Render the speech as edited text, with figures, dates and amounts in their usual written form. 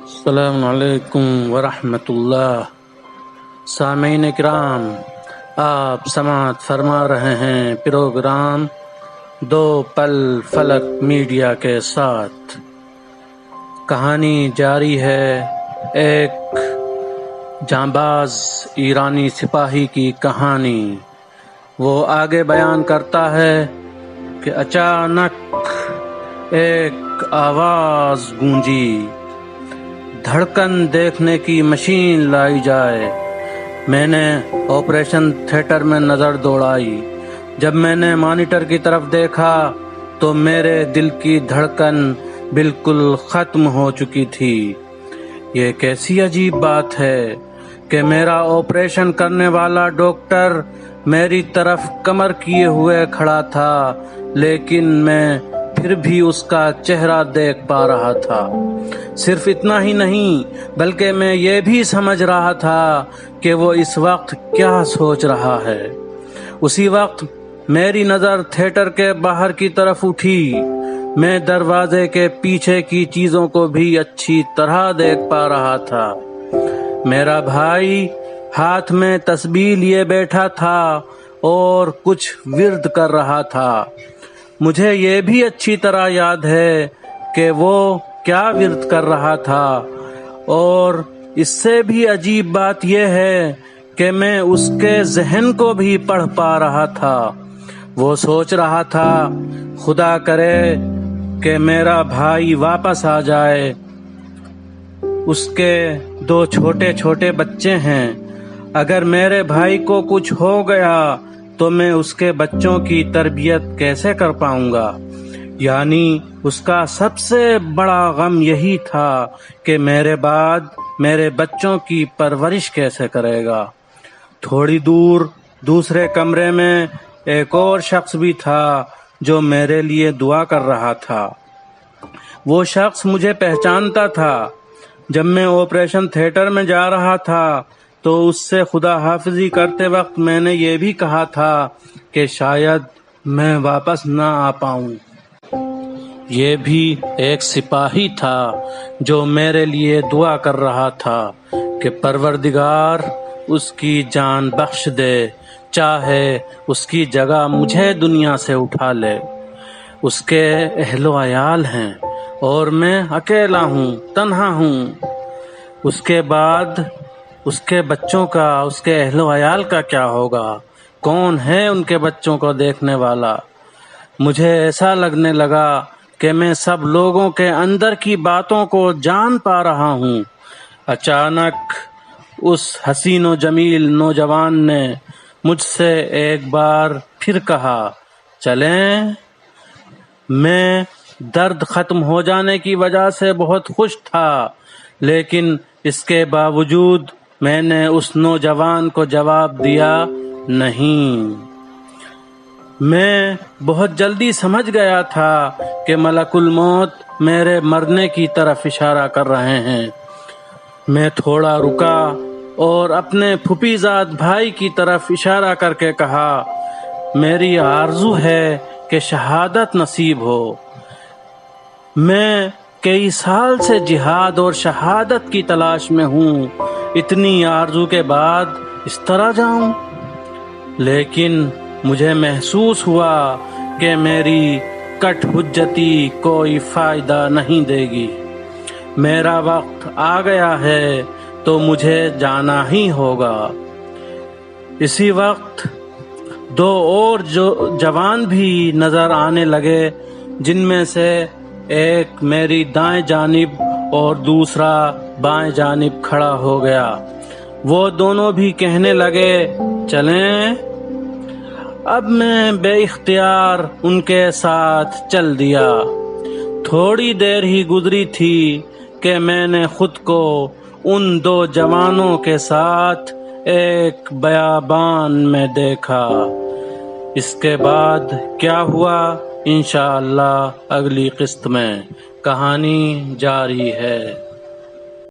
السلام علیکم ورحمۃ اللہ۔ سامعین کرام، آپ سماعت فرما رہے ہیں پروگرام دو پل فلک میڈیا کے ساتھ۔ کہانی جاری ہے ایک جانباز ایرانی سپاہی کی کہانی۔ وہ آگے بیان کرتا ہے کہ اچانک ایک آواز گونجی، دھڑکن دیکھنے کی مشین لائی جائے۔ میں نے آپریشن تھیٹر میں نظر دوڑائی۔ جب میں نے مانیٹر کی طرف دیکھا تو میرے دل کی دھڑکن بالکل ختم ہو چکی تھی۔ یہ کیسی عجیب بات ہے کہ میرا آپریشن کرنے والا ڈاکٹر میری طرف کمر کیے ہوئے کھڑا تھا، لیکن میں پھر بھی اس کا چہرہ دیکھ پا رہا تھا۔ صرف اتنا ہی نہیں بلکہ میں یہ بھی سمجھ رہا تھا کہ وہ اس وقت کیا سوچ رہا ہے۔ اسی وقت میری نظر تھیٹر کے باہر کی طرف اٹھی۔ میں دروازے کے پیچھے کی چیزوں کو بھی اچھی طرح دیکھ پا رہا تھا۔ میرا بھائی ہاتھ میں تسبیح لیے بیٹھا تھا اور کچھ ورد کر رہا تھا۔ مجھے یہ بھی اچھی طرح یاد ہے کہ وہ کیا ورد کر رہا تھا، اور اس سے بھی عجیب بات یہ ہے کہ میں اس کے ذہن کو بھی پڑھ پا رہا تھا۔ وہ سوچ رہا تھا، خدا کرے کہ میرا بھائی واپس آ جائے۔ اس کے دو چھوٹے چھوٹے بچے ہیں۔ اگر میرے بھائی کو کچھ ہو گیا تو میں اس کے بچوں کی تربیت کیسے کر پاؤں گا؟ یعنی اس کا سب سے بڑا غم یہی تھا کہ میرے بعد میرے بچوں کی پرورش کیسے کرے گا۔ تھوڑی دور دوسرے کمرے میں ایک اور شخص بھی تھا جو میرے لیے دعا کر رہا تھا۔ وہ شخص مجھے پہچانتا تھا۔ جب میں آپریشن تھیٹر میں جا رہا تھا تو اس سے خدا حافظی کرتے وقت میں نے یہ بھی کہا تھا کہ شاید میں واپس نہ آ پاؤں۔ یہ بھی ایک سپاہی تھا جو میرے لیے دعا کر رہا تھا کہ پروردگار اس کی جان بخش دے، چاہے اس کی جگہ مجھے دنیا سے اٹھا لے۔ اس کے اہل و عیال ہیں اور میں اکیلا ہوں، تنہا ہوں۔ اس کے بعد اس کے بچوں کا، اس کے اہل و عیال کا کیا ہوگا؟ کون ہے ان کے بچوں کو دیکھنے والا؟ مجھے ایسا لگنے لگا کہ میں سب لوگوں کے اندر کی باتوں کو جان پا رہا ہوں۔ اچانک اس حسین و جمیل نوجوان نے مجھ سے ایک بار پھر کہا، چلیں؟ میں درد ختم ہو جانے کی وجہ سے بہت خوش تھا، لیکن اس کے باوجود میں نے اس نوجوان کو جواب دیا، نہیں۔ میں بہت جلدی سمجھ گیا تھا کہ ملک الموت میرے مرنے کی طرف اشارہ کر رہے ہیں۔ میں تھوڑا رکا اور اپنے پھوپھی زاد بھائی کی طرف اشارہ کر کے کہا، میری آرزو ہے کہ شہادت نصیب ہو۔ میں کئی سال سے جہاد اور شہادت کی تلاش میں ہوں، اتنی آرزو کے بعد اس طرح جاؤں؟ لیکن مجھے محسوس ہوا کہ میری کٹ حجتی کوئی فائدہ نہیں دے گی۔ میرا وقت آ گیا ہے تو مجھے جانا ہی ہوگا۔ اسی وقت دو اور جوان بھی نظر آنے لگے، جن میں سے ایک میری دائیں جانب اور دوسرا بائیں جانب کھڑا ہو گیا۔ وہ دونوں بھی کہنے لگے، چلیں؟ اب میں بے اختیار ان کے ساتھ چل دیا۔ تھوڑی دیر ہی گزری تھی کہ میں نے خود کو ان دو جوانوں کے ساتھ ایک بیابان میں دیکھا۔ اس کے بعد کیا ہوا انشاءاللہ اگلی قسط میں کہانی جاری ہے۔